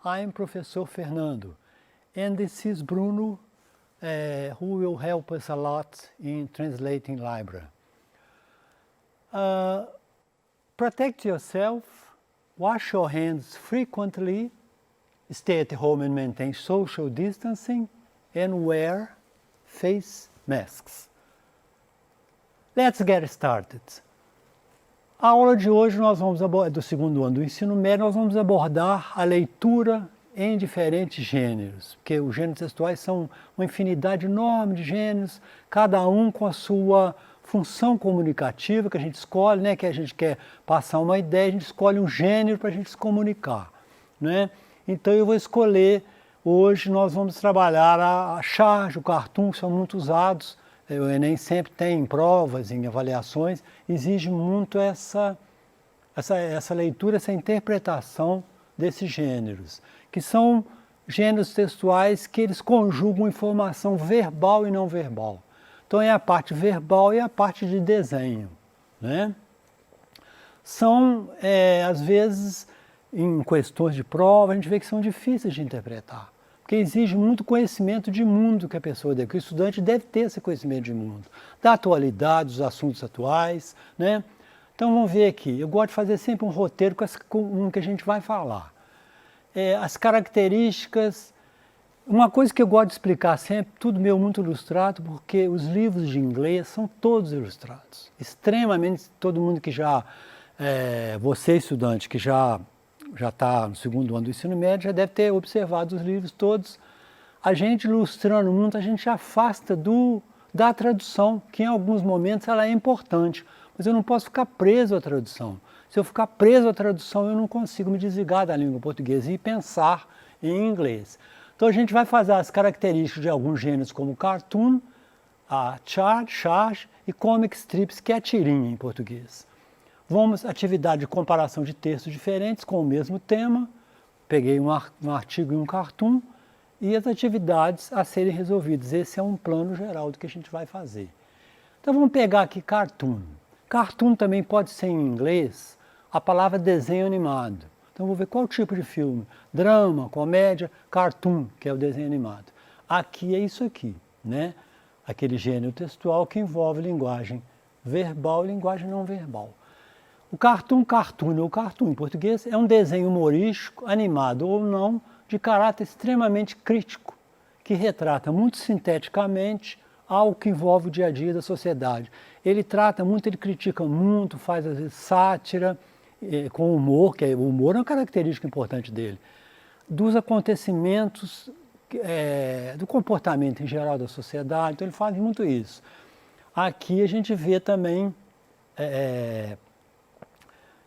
I'm Professor Fernando, and this is Bruno, who will help us a lot in translating Libra. Protect yourself, wash your hands frequently, stay at home and maintain social distancing, and wear face masks. Let's get started. A aula de hoje nós vamos abordar, do segundo ano do ensino médio, nós vamos abordar a leitura em diferentes gêneros, porque os gêneros textuais são uma infinidade enorme de gêneros, cada um com a sua função comunicativa que a gente escolhe, né, que a gente quer passar uma ideia, a gente escolhe um gênero para a gente se comunicar, né? Então eu vou escolher, hoje nós vamos trabalhar a charge, o cartoon, que são muito usados. O Enem sempre tem em provas, em avaliações, exige muito essa leitura, essa interpretação desses gêneros, que são gêneros textuais que eles conjugam informação verbal e não verbal. Então é a parte verbal e a parte de desenho, né? São, às vezes, em questões de prova, a gente vê que são difíceis de interpretar, porque exige muito conhecimento de mundo que a pessoa deve, que o estudante deve ter esse conhecimento de mundo, da atualidade, dos assuntos atuais, né? Então vamos ver aqui, eu gosto de fazer sempre um roteiro com o que a gente vai falar. As características, uma coisa que eu gosto de explicar sempre, tudo meu muito ilustrado, porque os livros de inglês são todos ilustrados, extremamente, todo mundo que já, você estudante que já está no segundo ano do ensino médio, já deve ter observado os livros todos. A gente ilustrando muito, a gente afasta da tradução, que em alguns momentos ela é importante, mas eu não posso ficar preso à tradução. Se eu ficar preso à tradução, eu não consigo me desligar da língua portuguesa e pensar em inglês. Então a gente vai fazer as características de alguns gêneros como cartoon, a charge e comic strips, que é a tirinha em português. Vamos atividade de comparação de textos diferentes com o mesmo tema, peguei um artigo e um cartoon, e as atividades a serem resolvidas. Esse é um plano geral do que a gente vai fazer. Então vamos pegar aqui cartoon. Cartoon também pode ser em inglês a palavra desenho animado. Então vou ver qual tipo de filme, drama, comédia, cartoon, que é o desenho animado. Aqui é isso aqui, né? Aquele gênero textual que envolve linguagem verbal e linguagem não verbal. O cartoon em português, é um desenho humorístico, animado ou não, de caráter extremamente crítico, que retrata muito sinteticamente algo que envolve o dia a dia da sociedade. Ele trata muito, ele critica muito, faz às vezes sátira, com humor, que o humor é uma característica importante dele, dos acontecimentos, do comportamento em geral da sociedade, então ele faz muito isso. Aqui a gente vê também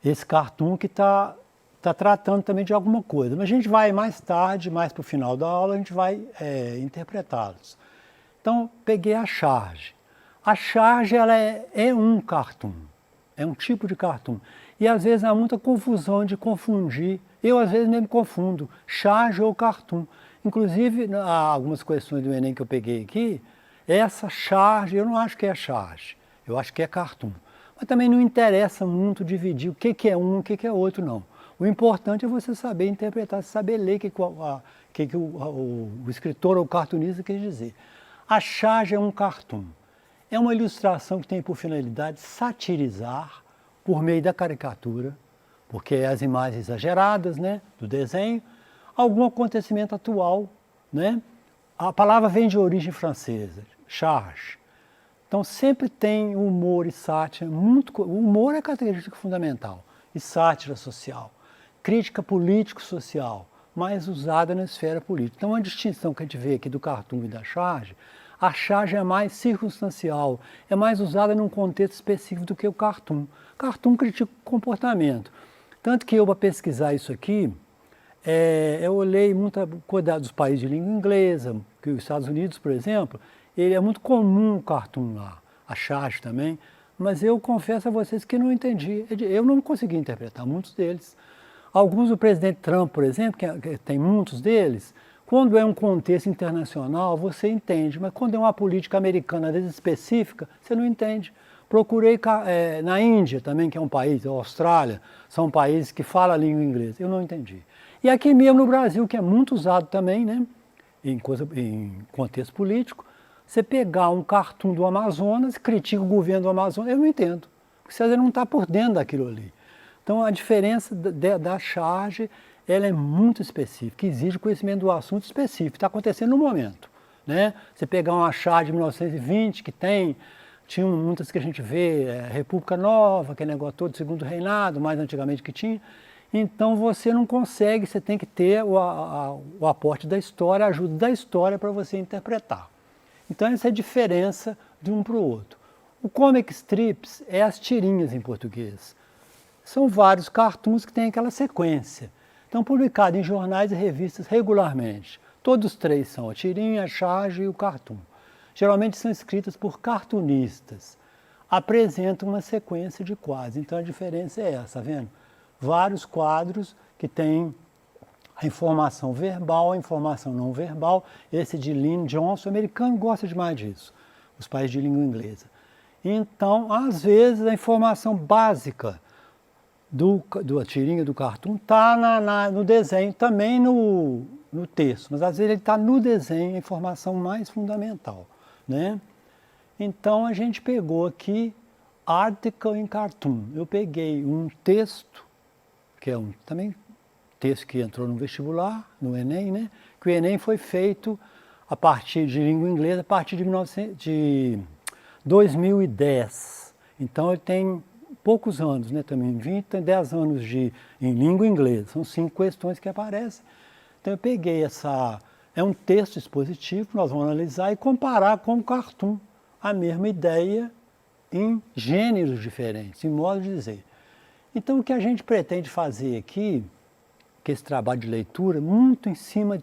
esse cartoon que está tratando também de alguma coisa. Mas a gente vai mais tarde, mais para o final da aula, a gente vai interpretá-los. Então, peguei a charge. A charge ela é um cartoon, é um tipo de cartoon. E às vezes há muita confusão de confundir. Eu às vezes mesmo confundo charge ou cartoon. Inclusive, há algumas questões do Enem que eu peguei aqui, essa charge, eu não acho que é charge, eu acho que é cartoon. Mas também não interessa muito dividir o que é um e o que é outro, não. O importante é você saber interpretar, saber ler o que o escritor ou o cartunista quer dizer. A charge é um cartoon. É uma ilustração que tem por finalidade satirizar, por meio da caricatura, porque as imagens exageradas, né, do desenho, algum acontecimento atual, né? A palavra vem de origem francesa, charge. Então sempre tem humor e sátira, o humor é característica fundamental, e sátira social, crítica político-social, mais usada na esfera política. Então a distinção que a gente vê aqui do cartoon e da charge, a charge é mais circunstancial, é mais usada num contexto específico do que o cartoon. Cartoon critica o comportamento. Tanto que eu, para pesquisar isso aqui, eu olhei muita coisa dos países de língua inglesa, que os Estados Unidos, por exemplo, ele é muito comum o cartoon lá, a charge também, mas eu confesso a vocês que não entendi, eu não consegui interpretar muitos deles. Alguns do presidente Trump, por exemplo, que tem muitos deles, quando é um contexto internacional você entende, mas quando é uma política americana, às vezes específica, você não entende. Procurei na Índia também, que é um país, a Austrália, são países que falam a língua inglesa, eu não entendi. E aqui mesmo no Brasil, que é muito usado também, né, em contexto político, você pegar um cartoon do Amazonas, critica o governo do Amazonas, eu não entendo, porque você não está por dentro daquilo ali. Então a diferença da charge, ela é muito específica, exige conhecimento do assunto específico, está acontecendo no momento. Né? Você pegar uma charge de 1920, que tinha muitas que a gente vê, República Nova, aquele negócio todo, Segundo Reinado, mais antigamente que tinha, então você não consegue, você tem que ter o aporte da história, a ajuda da história para você interpretar. Então essa é a diferença de um para o outro. O comic strips é as tirinhas em português. São vários cartoons que têm aquela sequência. Então publicado em jornais e revistas regularmente. Todos três são a tirinha, a charge e o cartoon. Geralmente são escritas por cartunistas. Apresentam uma sequência de quadros. Então a diferença é essa, tá vendo? Vários quadros que têm a informação verbal, a informação não verbal. Esse de Lynn Johnson, o americano gosta demais disso, os países de língua inglesa. Então, às vezes, a informação básica da tirinha, do cartoon, está no desenho, também no texto, mas às vezes ele está no desenho, a informação mais fundamental. Né? Então, a gente pegou aqui Article in Cartoon. Eu peguei um texto, que é também texto que entrou no vestibular, no Enem, né? Que o Enem foi feito a partir de língua inglesa, a partir de 2010. Então ele tem poucos anos, né? Também 10 anos em língua inglesa. São 5 questões que aparecem. Então eu peguei é um texto expositivo que nós vamos analisar e comparar com o cartoon. A mesma ideia em gêneros diferentes, em modo de dizer. Então o que a gente pretende fazer aqui, que esse trabalho de leitura,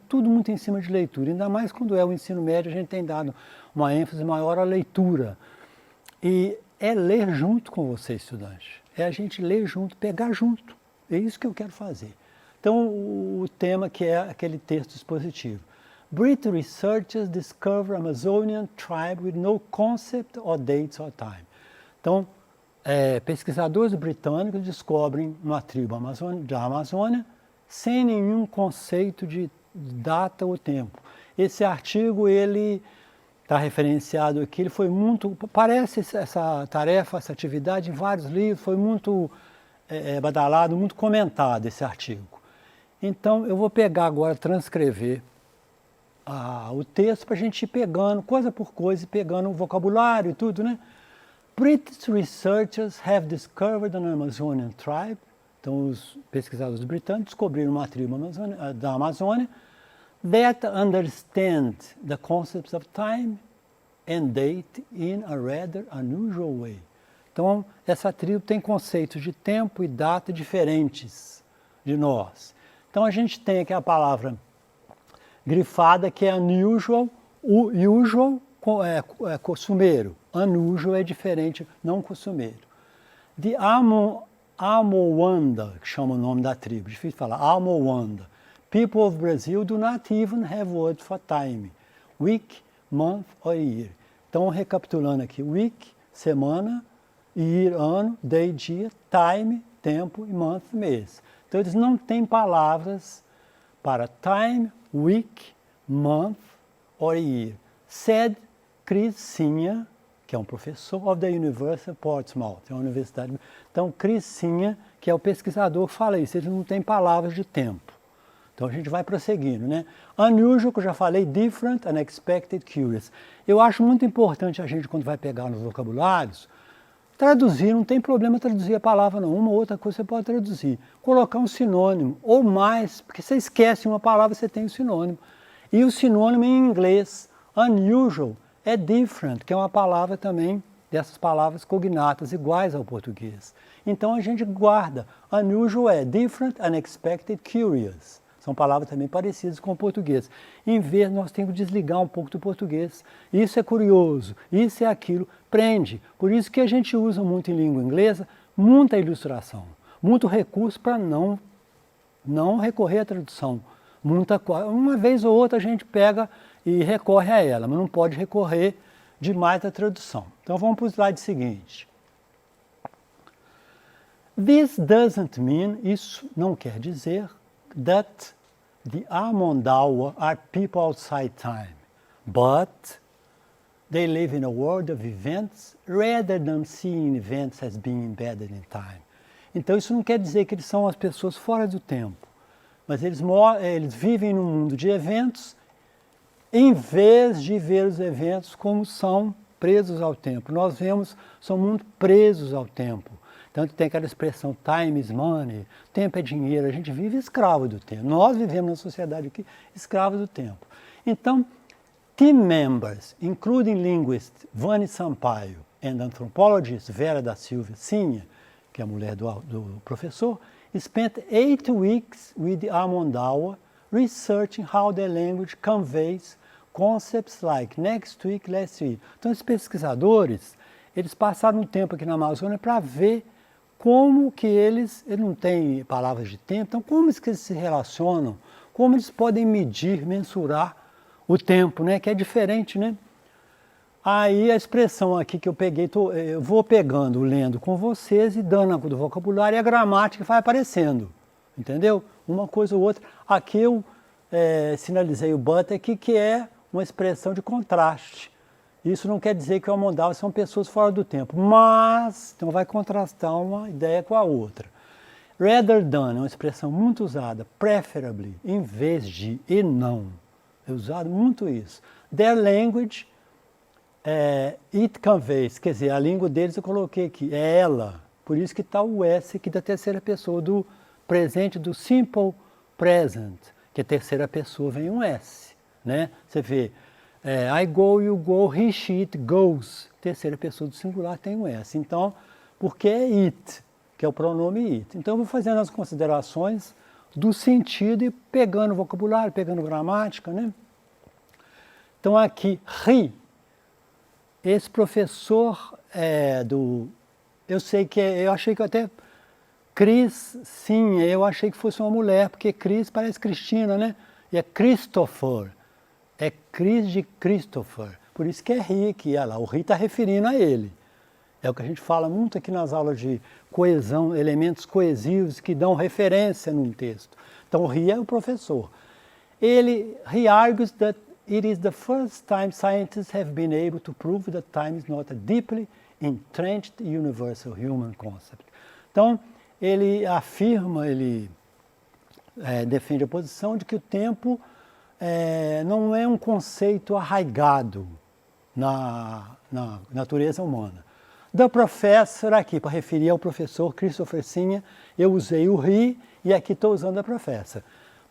tudo muito em cima de leitura, ainda mais quando é o ensino médio, a gente tem dado uma ênfase maior à leitura. E é ler junto com você, estudante. É a gente ler junto, pegar junto. É isso que eu quero fazer. Então, o tema que é aquele texto expositivo. British researchers discover Amazonian tribe with no concept or dates or time. Então, pesquisadores britânicos descobrem uma tribo da Amazônia sem nenhum conceito de data ou tempo. Esse artigo, ele está referenciado aqui, ele foi muito, parece essa tarefa, essa atividade em vários livros, foi muito badalado, muito comentado esse artigo. Então, eu vou pegar agora, transcrever o texto para a gente ir pegando, coisa por coisa, pegando o vocabulário e tudo, né? British researchers have discovered an Amazonian tribe. Então, os pesquisadores britânicos descobriram uma tribo da Amazônia that understand the concepts of time and date in a rather unusual way. Então, essa tribo tem conceitos de tempo e data diferentes de nós. Então, a gente tem aqui a palavra grifada, que é unusual. O usual é costumeiro, unusual é diferente, não costumeiro. The Amowanda, que chama o nome da tribo, difícil falar, Amowanda. People of Brazil do not even have word for time. Week, month or year. Então, recapitulando aqui, week, semana, year, ano, day, dia, time, tempo e month, mês. Então, eles não têm palavras para time, week, month or year. Said Chris Sinha, que é um professor of the University of Portsmouth, é uma universidade. Então, Chris Sinha, que é o pesquisador, fala isso, eles não têm palavras de tempo. Então, a gente vai prosseguindo, né? Unusual, que eu já falei, different, unexpected, curious. Eu acho muito importante a gente, quando vai pegar nos vocabulários, traduzir, não tem problema traduzir a palavra não, uma ou outra coisa você pode traduzir. Colocar um sinônimo, ou mais, porque você esquece uma palavra, você tem o sinônimo. E o sinônimo em inglês, unusual, é different, que é uma palavra também dessas palavras cognatas iguais ao português. Então a gente guarda. Unusual é different, unexpected, curious. São palavras também parecidas com o português. Em vez, nós temos que desligar um pouco do português. Isso é curioso, isso é aquilo, prende. Por isso que a gente usa muito em língua inglesa, muita ilustração, muito recurso para não recorrer à tradução. Uma vez ou outra a gente pega e recorre a ela, mas não pode recorrer demais à tradução. Então vamos para o slide seguinte. This doesn't mean, isso não quer dizer, that the Amondawa are people outside time, but they live in a world of events rather than seeing events as being embedded in time. Então isso não quer dizer que eles são as pessoas fora do tempo, mas eles vivem num mundo de eventos em vez de ver os eventos como são presos ao tempo. Nós são muito presos ao tempo. Tanto tem aquela expressão time is money, tempo é dinheiro, a gente vive escravo do tempo. Nós vivemos na sociedade aqui escravo do tempo. Então, team members, including linguist Vani Sampaio and anthropologist Vera da Silva Sinha, que é a mulher do professor, spent 8 weeks with the Amondawa researching how the language conveys concepts like next week, last week. Então, esses pesquisadores, eles passaram um tempo aqui na Amazônia para ver como que eles não têm palavras de tempo, então como que eles se relacionam, como eles podem medir, mensurar o tempo, né? Que é diferente, né? Aí a expressão aqui que eu peguei, eu vou pegando, lendo com vocês e dando do vocabulário e a gramática vai aparecendo, entendeu? Uma coisa ou outra. Aqui eu sinalizei o but aqui, que é uma expressão de contraste. Isso não quer dizer que o Amondawa são pessoas fora do tempo, mas então vai contrastar uma ideia com a outra. Rather than é uma expressão muito usada, preferably, em vez de e não. É usado muito isso. Their language, it conveys, quer dizer, a língua deles eu coloquei aqui, é ela. Por isso que está o S aqui da terceira pessoa, do presente, do simple present, que a terceira pessoa vem um S, né? Você vê, I go, you go, he, she, it goes. Terceira pessoa do singular tem um S. Então, porque é it, que é o pronome it. Então, eu vou fazendo as considerações do sentido e pegando vocabulário, pegando gramática, né? Então, aqui, he. Esse professor eu sei que eu achei que até Cris, sim, eu achei que fosse uma mulher, porque Cris parece Cristina, né? E é Christopher. É Cris de Christopher, por isso que é he aqui, olha lá, o he está referindo a ele. É o que a gente fala muito aqui nas aulas de coesão, elementos coesivos que dão referência num texto. Então o he é o professor. He argues that it is the first time scientists have been able to prove that time is not a deeply entrenched universal human concept. Então ele afirma, ele defende a posição de que o tempo não é um conceito arraigado na natureza humana. The professor aqui, para referir ao professor Christopher Sinha, eu usei o he e aqui estou usando a professor.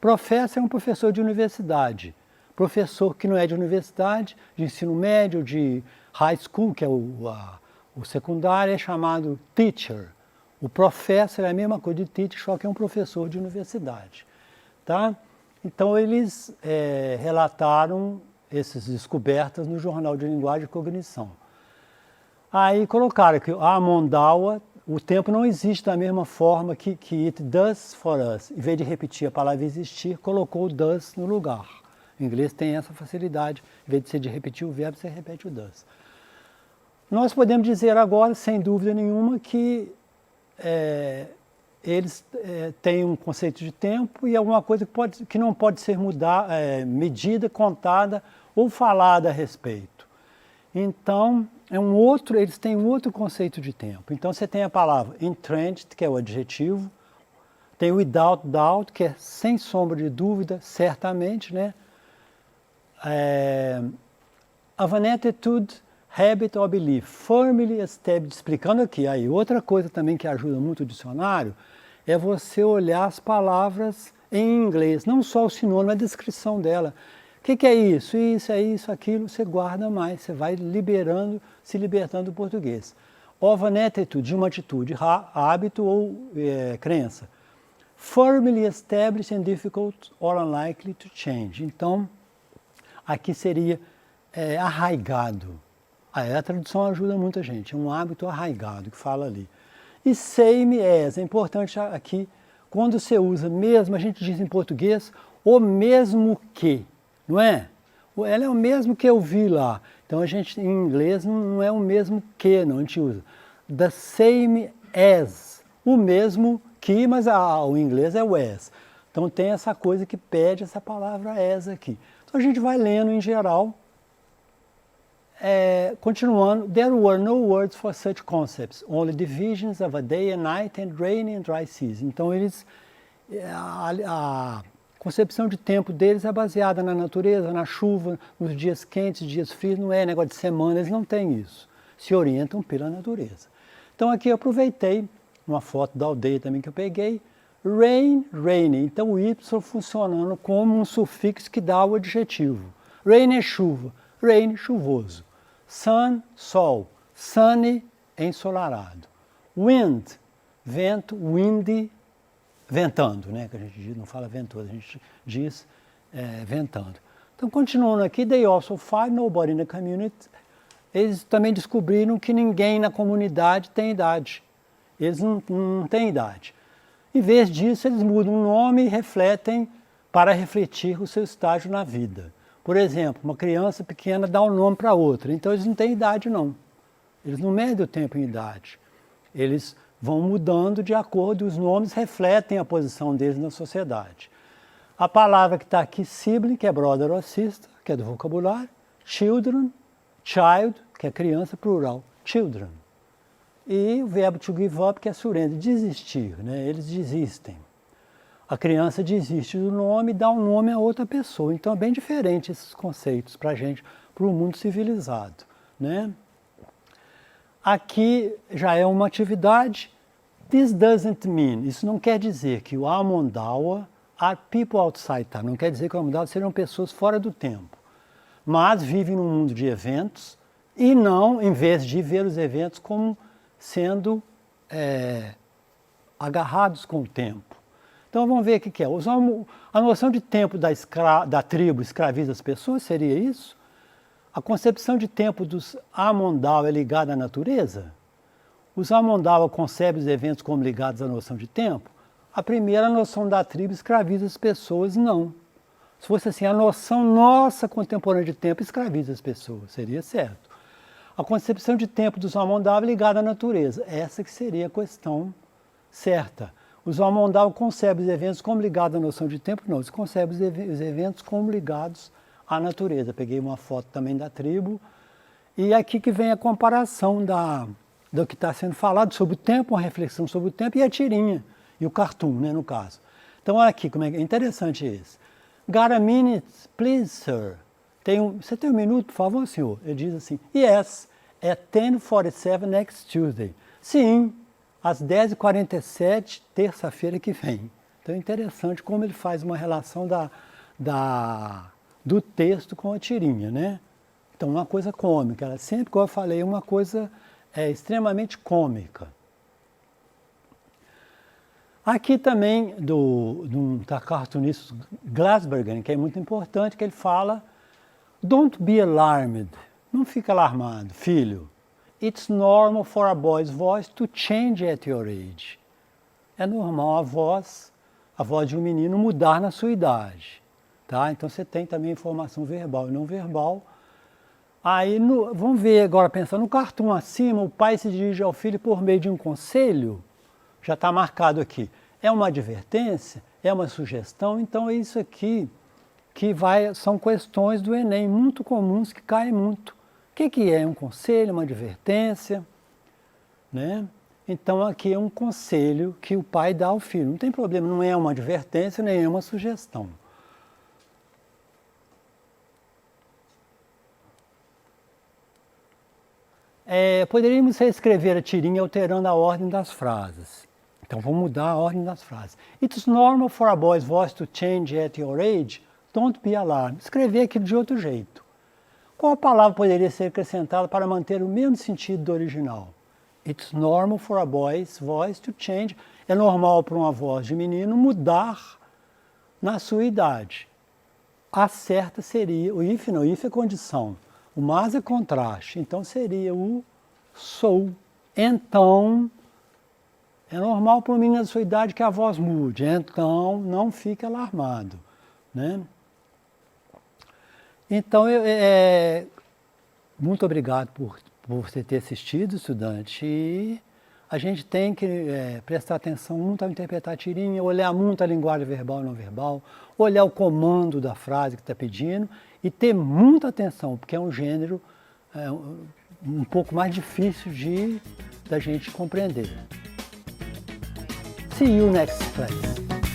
Professor é um professor de universidade. Professor que não é de universidade, de ensino médio, de high school, que é o secundário, é chamado teacher. O professor é a mesma coisa de teacher, só que é um professor de universidade. Tá? Então, eles relataram essas descobertas no Jornal de Linguagem e Cognição. Aí colocaram que a Amondawa, o tempo não existe da mesma forma que it does for us. Em vez de repetir a palavra existir, colocou o does no lugar. O inglês tem essa facilidade. Em vez de ser de repetir o verbo, você repete o does. Nós podemos dizer agora, sem dúvida nenhuma, que eles têm um conceito de tempo e alguma coisa que não pode ser medida, contada ou falada a respeito. Então, eles têm um outro conceito de tempo. Então, você tem a palavra entrenched, que é o adjetivo, tem o without doubt, que é sem sombra de dúvida, certamente, né? Of an attitude, habit or belief, firmly established, explicando aqui. Aí, outra coisa também que ajuda muito o dicionário é você olhar as palavras em inglês, não só o sinônimo, a descrição dela. O que é isso? Isso, é isso, aquilo, você guarda mais, você vai se libertando do português. Of an attitude, de uma atitude, hábito ou crença. Firmly established and difficult or unlikely to change. Então, aqui seria arraigado. A tradução ajuda muita gente, é um hábito arraigado que fala ali. E same as, é importante aqui, quando você usa mesmo, a gente diz em português, o mesmo que, não é? Ela é o mesmo que eu vi lá. Então a gente, em inglês, não é o mesmo que, não, a gente usa. The same as, o mesmo que, mas o inglês é o as. Então tem essa coisa que pede essa palavra as aqui. Então a gente vai lendo em geral, continuando. There were no words for such concepts, only divisions of a day and night and rainy and dry season. Então eles, a concepção de tempo deles é baseada na natureza, na chuva, nos dias quentes, dias frios, não é negócio de semana, eles não têm isso. Se orientam pela natureza. Então aqui eu aproveitei uma foto da aldeia também que eu peguei, rain, rainy. Então o Y funcionando como um sufixo que dá o adjetivo. Rain é chuva, rain, chuvoso. Sun, sol, sunny, ensolarado. Wind, vento, windy, ventando, né? Que a gente não fala ventoso, a gente diz ventando. Então continuando aqui, they also find nobody in the community. Eles também descobriram que ninguém na comunidade tem idade. Eles não têm idade. Em vez disso, eles mudam o nome e refletem para refletir o seu estágio na vida. Por exemplo, uma criança pequena dá um nome para outra, então eles não têm idade não. Eles não medem o tempo em idade. Eles vão mudando de acordo, os nomes refletem a posição deles na sociedade. A palavra que está aqui, sibling, que é brother ou sister, que é do vocabulário, children, child, que é criança, plural, children. E o verbo to give up, que é surrender, desistir, né? Eles desistem. A criança desiste do nome e dá um nome a outra pessoa. Então é bem diferente esses conceitos para a gente, para o mundo civilizado, né? Aqui já é uma atividade. This doesn't mean, isso não quer dizer que o Amondawa are people outside time, não quer dizer que o Amondawa seriam pessoas fora do tempo, mas vivem num mundo de eventos e não, em vez de ver os eventos como sendo agarrados com o tempo. Então vamos ver o que é. A noção de tempo da tribo escraviza as pessoas, seria isso? A concepção de tempo dos Amondawa é ligada à natureza? Os Amondawa concebem os eventos como ligados à noção de tempo? A primeira noção da tribo escraviza as pessoas, não. Se fosse assim, a noção nossa contemporânea de tempo escraviza as pessoas, seria certo. A concepção de tempo dos Amondawa é ligada à natureza, essa que seria a questão certa. Os Amondawa concebem os eventos como ligados à noção de tempo? Não, eles concebem os eventos como ligados à natureza. Peguei uma foto também da tribo, e aqui que vem a comparação do que está sendo falado sobre o tempo, uma reflexão sobre o tempo, e a tirinha, e o cartoon, né, no caso. Então olha aqui, como é interessante isso. Got a minute, please, sir? Você tem um minuto, por favor, senhor? Ele diz assim, yes, at 10:47 next Tuesday. Sim, às 10h47, terça-feira que vem. Então é interessante como ele faz uma relação do texto com a tirinha, né? Então uma coisa cômica, ela sempre, como eu falei, uma coisa extremamente cômica. Aqui também, do cartunista Glasbergen, que é muito importante, que ele fala, don't be alarmed, não fica alarmado, filho. It's normal for a boy's voice to change at your age. É normal a voz de um menino mudar na sua idade. Tá? Então você tem também informação verbal e não verbal. Aí, vamos ver agora, pensando no cartoon acima, o pai se dirige ao filho por meio de um conselho, já está marcado aqui. É uma advertência? É uma sugestão? Então é isso aqui que são questões do Enem, muito comuns, que caem muito. O que é um conselho, uma advertência? Né? Então aqui é um conselho que o pai dá ao filho. Não tem problema, não é uma advertência, nem é uma sugestão. Poderíamos reescrever a tirinha alterando a ordem das frases. Então vamos mudar a ordem das frases. It's normal for a boy's voice to change at your age. Don't be alarmed. Escrever aquilo de outro jeito. Qual palavra poderia ser acrescentada para manter o mesmo sentido do original? It's normal for a boy's voice to change. É normal para uma voz de menino mudar na sua idade. A certa seria, o if não, if é condição. O mas é contraste, então seria o so. Então, é normal para um menino da sua idade que a voz mude, então não fique alarmado, né? Então, muito obrigado por você ter assistido, estudante, e a gente tem que prestar atenção muito ao interpretar a tirinha, olhar muito a linguagem verbal e não verbal, olhar o comando da frase que está pedindo e ter muita atenção, porque é um gênero um pouco mais difícil da gente compreender. See you next class.